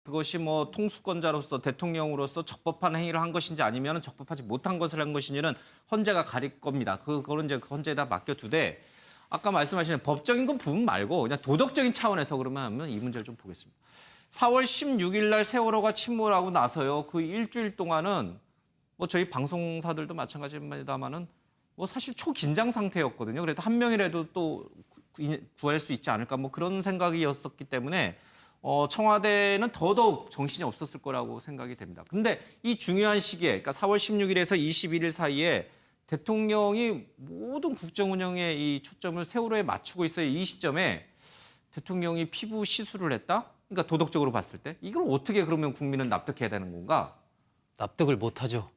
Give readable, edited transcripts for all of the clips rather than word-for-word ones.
그것이 뭐 통수권자로서 대통령으로서 적법한 행위를 한 것인지 아니면 적법하지 못한 것을 한 것인지는 헌재가 가릴 겁니다. 그거는 이제 헌재에다 맡겨두되 아까 말씀하신 법적인 건 부분 말고 그냥 도덕적인 차원에서 그러면 이 문제를 좀 보겠습니다. 4월 16일 날 세월호가 침몰하고 나서요. 그 일주일 동안은 뭐 저희 방송사들도 마찬가지입니다만은 뭐 사실 초긴장 상태였거든요. 그래도 한 명이라도 또 구할 수 있지 않을까 뭐 그런 생각이었었기 때문에 청와대는 더더욱 정신이 없었을 거라고 생각이 됩니다. 근데 이 중요한 시기에 그러니까 4월 16일에서 21일 사이에 대통령이 모든 국정 운영에 이 초점을 세월호에 맞추고 있어요. 이 시점에 대통령이 피부 시술을 했다? 그러니까 도덕적으로 봤을 때 이걸 어떻게 그러면 국민은 납득해야 되는 건가? 납득을 못하죠.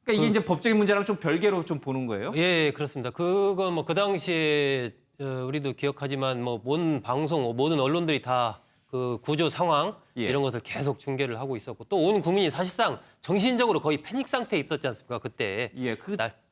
그러니까 이게 이제 법적인 문제랑 좀 별개로 좀 보는 거예요? 예, 그렇습니다. 그건 뭐 그 당시에 우리도 기억하지만 뭐 모든 방송, 모든 언론들이 다 그 구조 상황 이런 것을 계속 중계를 하고 있었고 또 온 국민이 사실상 정신적으로 거의 패닉 상태에 있었지 않습니까? 그때 예,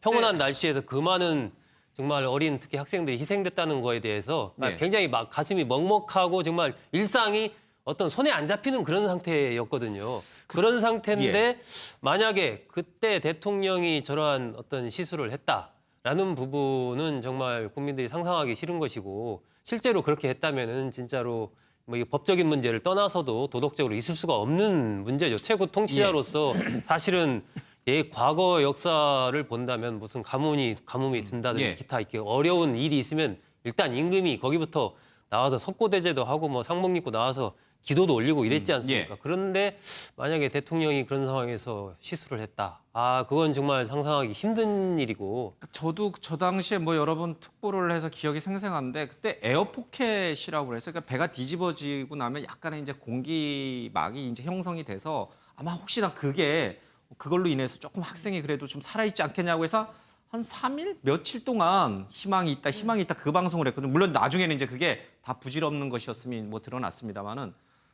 평온한 날씨에서 그 많은 정말 어린 특히 학생들이 희생됐다는 거에 대해서 예. 굉장히 막 가슴이 먹먹하고 정말 일상이 어떤 손에 안 잡히는 그런 상태였거든요. 그런 상태인데 만약에 그때 대통령이 저러한 어떤 시술을 했다라는 부분은 정말 국민들이 상상하기 싫은 것이고 실제로 그렇게 했다면은 진짜로 뭐 이 법적인 문제를 떠나서도 도덕적으로 있을 수가 없는 문제죠. 최고 통치자로서 사실은 과거 역사를 본다면 무슨 가뭄이 든다든지 기타 이렇게 어려운 일이 있으면 일단 임금이 거기부터 나와서 석고대제도 하고 뭐 상복 입고 나와서 기도도 올리고 이랬지 않습니까? 그런데 만약에 대통령이 그런 상황에서 시술을 했다. 그건 정말 상상하기 힘든 일이고. 저도 저 당시에 뭐 여러 번 특보를 해서 기억이 생생한데 그때 에어포켓이라고 그래서 그러니까 배가 뒤집어지고 나면 약간의 이제 공기막이 이제 형성이 돼서 아마 혹시나 그걸로 인해서 조금 학생이 그래도 좀 살아있지 않겠냐고 해서 한 3일 며칠 동안 희망이 있다 그 방송을 했거든요. 물론 나중에는 이제 그게 다 부질없는 것이었음이 뭐 드러났습니다만은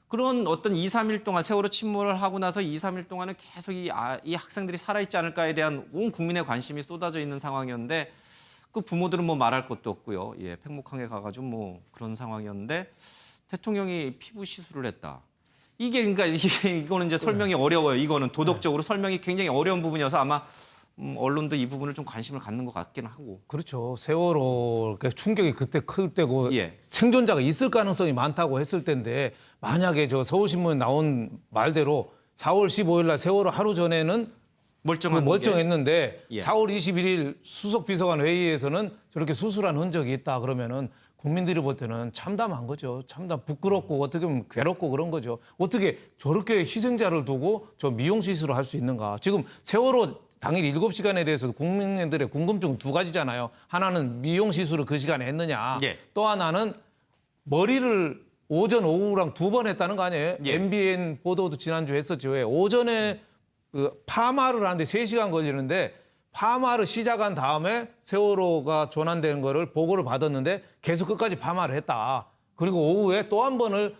그런 어떤 2, 3일 동안 세월호 침몰을 하고 나서 2, 3일 동안은 계속 이 학생들이 살아있지 않을까에 대한 온 국민의 관심이 쏟아져 있는 상황이었는데 그 부모들은 뭐 말할 것도 없고요. 예, 팽목항에 가가지고 뭐 그런 상황이었는데 대통령이 피부 시술을 했다. 그러니까 이거는 이제 설명이 어려워요. 이거는 도덕적으로 설명이 굉장히 어려운 부분이어서 아마 언론도 이 부분을 좀 관심을 갖는 것 같긴 하고. 그렇죠. 세월호 충격이 그때 클 때고 예. 생존자가 있을 가능성이 많다고 했을 텐데 만약에 저 서울신문에 나온 말대로 4월 15일 날 세월호 하루 전에는 멀쩡했는데 4월 21일 수석비서관 회의에서는 저렇게 수술한 흔적이 있다 그러면은 국민들이 볼 때는 참담한 거죠. 참담 부끄럽고 어떻게 보면 괴롭고 그런 거죠. 어떻게 저렇게 희생자를 두고 저 미용 시술을 할 수 있는가. 지금 세월호 당일 7시간에 대해서 국민들의 궁금증은 두 가지잖아요. 하나는 미용 시술을 그 시간에 했느냐. 또 하나는 머리를 오전, 오후랑 두 번 했다는 거 아니에요? MBN 보도도 지난주에 했었죠. 오전에 그 파마를 하는데 3시간 걸리는데 파마를 시작한 다음에 세월호가 조난된 거를 보고를 받았는데 계속 끝까지 파마를 했다. 그리고 오후에 또 한 번을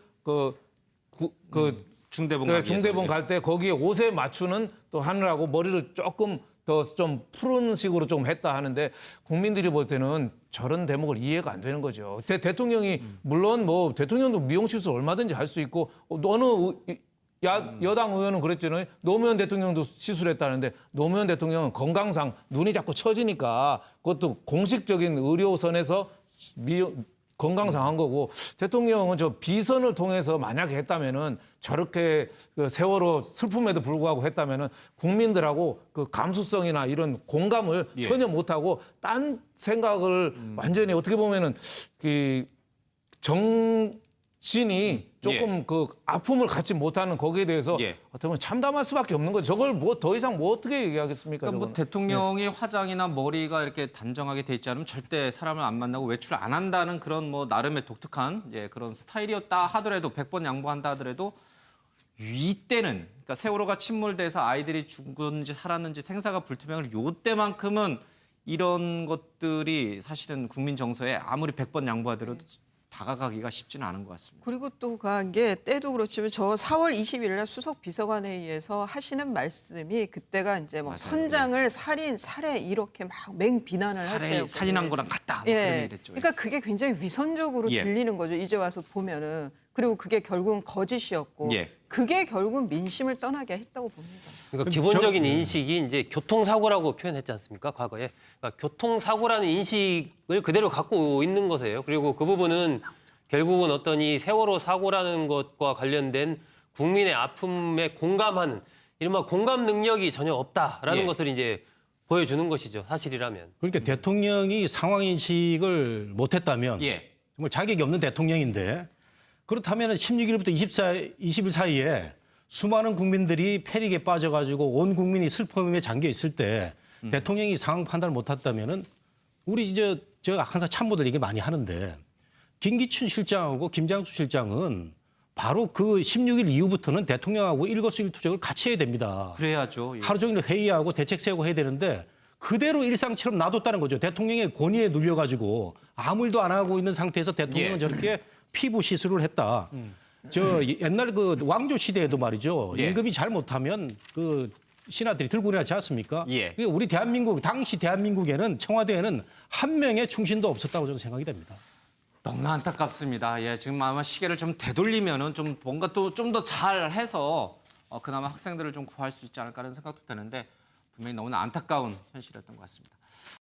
중대본 갈 때 거기에 옷에 맞추는 또 하느라고 머리를 조금 더 좀 푸른 식으로 좀 했다 하는데 국민들이 볼 때는 저런 대목을 이해가 안 되는 거죠. 대통령이 물론 뭐 대통령도 미용시술 얼마든지 할 수 있고 어느 여당 의원은 그랬잖아요. 노무현 대통령도 시술했다는데 노무현 대통령은 건강상 눈이 자꾸 처지니까 그것도 공식적인 의료선에서 건강상 한 거고 대통령은 저 비선을 통해서 만약에 했다면은 저렇게 그 세월호 슬픔에도 불구하고 했다면은 국민들하고 그 감수성이나 이런 공감을 전혀 못하고 딴 생각을 완전히 어떻게 보면은 그 정신이 조금 그 아픔을 갖지 못하는 거기에 대해서 어떻게 보면 참담할 수밖에 없는 거죠. 저걸 뭐 더 이상 뭐 어떻게 얘기하겠습니까? 그러니까 뭐 대통령이 화장이나 머리가 이렇게 단정하게 돼 있지 않으면 절대 사람을 안 만나고 외출 안 한다는 그런 뭐 나름의 독특한 그런 스타일이었다 하더라도 100번 양보한다 하더라도 이때는 그러니까 세월호가 침몰돼서 아이들이 죽었는지 살았는지 생사가 불투명한 요때만큼은 이런 것들이 사실은 국민 정서에 아무리 100번 양보하더라도 다가가기가 쉽지는 않은 것 같습니다. 그리고 또 그한 게 때도 그렇지만 저 4월 20일 날 수석 비서관회의에서 하시는 말씀이 그때가 이제 뭐 선장을 살인, 살해 이렇게 막 맹비난을 할 때였거든요. 살인한 거랑 같다. 뭐 그런 얘기랬죠. 그러니까 그게 굉장히 위선적으로 들리는 거죠. 이제 와서 보면은. 그리고 그게 결국은 거짓이었고 그게 결국 민심을 떠나게 했다고 봅니다. 그러니까 기본적인 인식이 이제 교통사고라고 표현했지 않습니까? 과거에. 그러니까 교통사고라는 인식을 그대로 갖고 있는 것이에요. 그리고 그 부분은 결국은 어떤 이 세월호 사고라는 것과 관련된 국민의 아픔에 공감하는 이른바 공감 능력이 전혀 없다라는 예. 것을 이제 보여주는 것이죠. 사실이라면. 그러니까 대통령이 상황 인식을 못했다면 예. 정말 자격이 없는 대통령인데 그렇다면 16일부터 20일 사이에 수많은 국민들이 패닉에 빠져가지고 온 국민이 슬픔에 잠겨 있을 때 대통령이 상황 판단을 못했다면은 우리 이제 저 항상 참모들 얘기 많이 하는데 김기춘 실장하고 김장수 실장은 바로 그 16일 이후부터는 대통령하고 일거수일투족을 같이 해야 됩니다. 그래야죠. 예. 하루 종일 회의하고 대책 세우고 해야 되는데 그대로 일상처럼 놔뒀다는 거죠. 대통령의 권위에 눌려가지고 아무 일도 안 하고 있는 상태에서 대통령은 예. 저렇게 피부 시술을 했다. 저 옛날 그 왕조 시대에도 말이죠. 예. 임금이 잘 못하면 그 신하들이 들고 일하지 않습니까? 예. 그러니까 우리 대한민국 당시 대한민국에는 청와대에는 한 명의 충신도 없었다고 저는 생각이 됩니다. 너무나 안타깝습니다. 예, 지금 아마 시계를 좀 되돌리면은 좀 뭔가 또 좀 더 잘해서 그나마 학생들을 좀 구할 수 있지 않을까 하는 생각도 드는데 분명히 너무나 안타까운 현실이었던 것 같습니다.